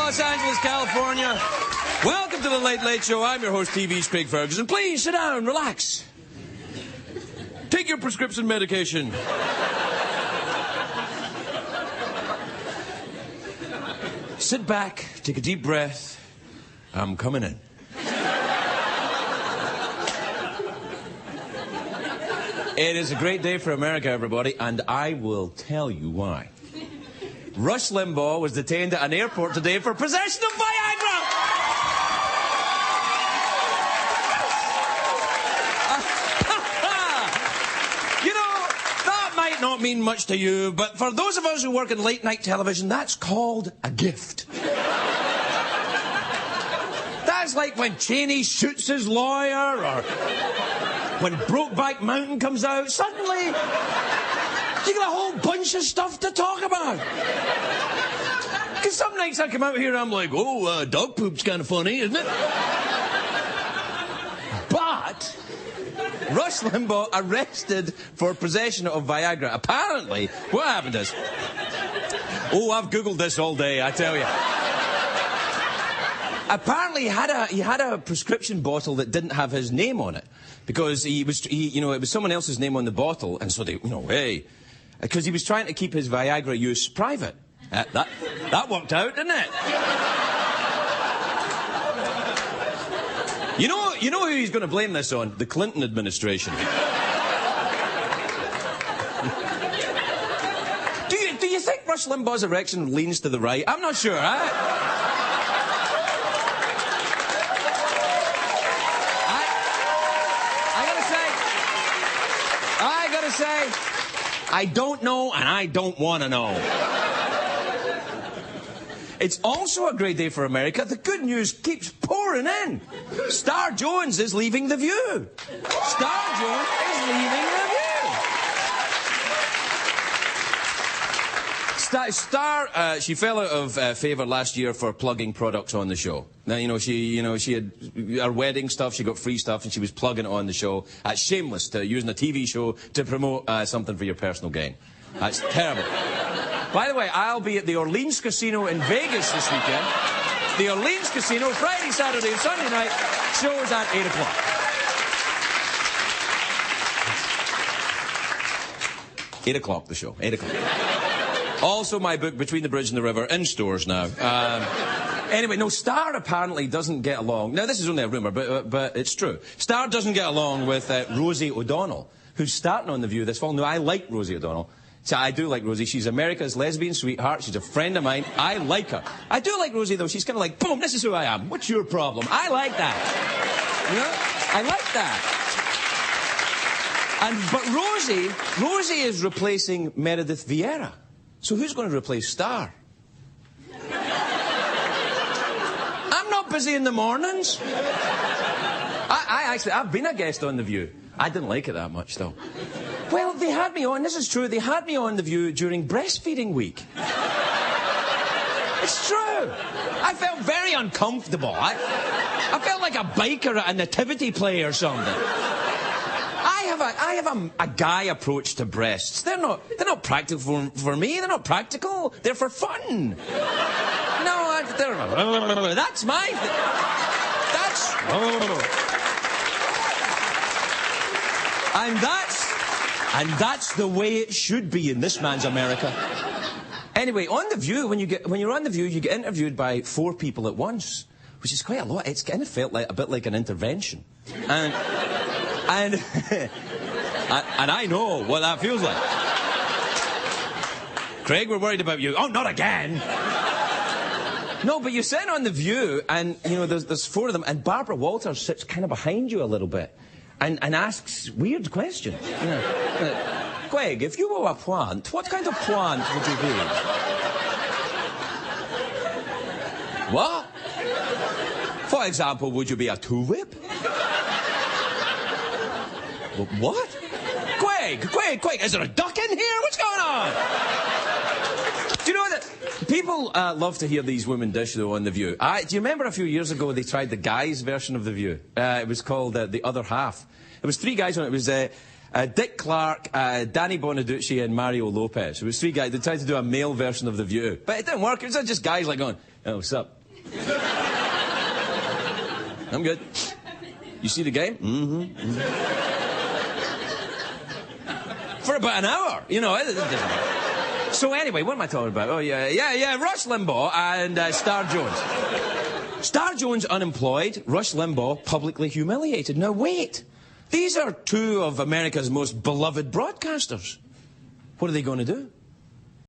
Los Angeles, California. Welcome to the Late Late Show. I'm your host, TV's Craig Ferguson. Please sit down, relax. Take your prescription medication. Sit back, take a deep breath. I'm coming in. It is a great day for America, everybody, and I will tell you why. Rush Limbaugh was detained at an airport today for possession of Viagra! You know, that might not mean much to you, but for those of us who work in late-night television, that's called a gift. That's like when Cheney shoots his lawyer, or when Brokeback Mountain comes out. Suddenly, you got a whole bunch of stuff to talk about. Because some nights I come out here and I'm like, oh, dog poop's kind of funny, isn't it? But Rush Limbaugh arrested for possession of Viagra. Apparently, what happened is... Oh, I've Googled this all day, I tell you. Apparently, he had a prescription bottle that didn't have his name on it. Because it was someone else's name on the bottle, and so they, hey... Because he was trying to keep his Viagra use private. That worked out, didn't it? You know who he's going to blame this on? The Clinton administration. Do you think Rush Limbaugh's erection leans to the right? I'm not sure, I gotta say, I don't know, and I don't want to know. It's also a great day for America. The good news keeps pouring in. Star Jones is leaving The View. Star Jones is leaving The View. Star, she fell out of favour last year for plugging products on the show. Now, she had her wedding stuff, she got free stuff, and she was plugging it on the show. That's shameless, to using a TV show to promote something for your personal gain. That's terrible. By the way, I'll be at the Orleans Casino in Vegas this weekend. The Orleans Casino, Friday, Saturday, and Sunday night. Shows at 8 o'clock. 8 o'clock, the show. 8 o'clock. Also, my book, Between the Bridge and the River, in stores now. Anyway, no, Star apparently doesn't get along. Now, this is only a rumour, but it's true. Star doesn't get along with Rosie O'Donnell, who's starting on The View this fall. No, I like Rosie O'Donnell. So I do like Rosie. She's America's lesbian sweetheart. She's a friend of mine. I like her. I do like Rosie, though. She's kind of like, boom, this is who I am. What's your problem? I like that. I like that. But Rosie is replacing Meredith Vieira. So who's going to replace Star? I'm not busy in the mornings. I've been a guest on The View. I didn't like it that much, though. Well, they had me on, this is true, they had me on The View during breastfeeding week. It's true. I felt very uncomfortable. I felt like a biker at a nativity play or something. I have a guy approach to breasts. They're not practical for me. They're not practical. They're for fun. No, that's my... And that's the way it should be in this man's America. Anyway, on The View, when you're on The View, you get interviewed by 4 people at once, which is quite a lot. It's kind of felt like a bit like an intervention. And I know what that feels like. Craig, we're worried about you. Oh, not again! No, but you sit on The View, and, there's 4 of them, and Barbara Walters sits kind of behind you a little bit. And asks weird questions. Craig, if you were a plant, what kind of plant would you be? What? For example, would you be a tulip? What? Craig, is there a duck in here? What's going on? Do you know that people love to hear these women dish, though, on The View? Do you remember a few years ago they tried the guys' version of The View? It was called The Other Half. It was 3 guys on it. It was Dick Clark, Danny Bonaducci, and Mario Lopez. It was 3 guys. They tried to do a male version of The View. But it didn't work. It was just guys like going, oh, what's up? I'm good. You see the game? For about an hour, you know. It doesn't matter. So anyway, what am I talking about? Oh, yeah, Rush Limbaugh and Star Jones. Star Jones unemployed, Rush Limbaugh publicly humiliated. Now, wait. These are two of America's most beloved broadcasters. What are they going to do?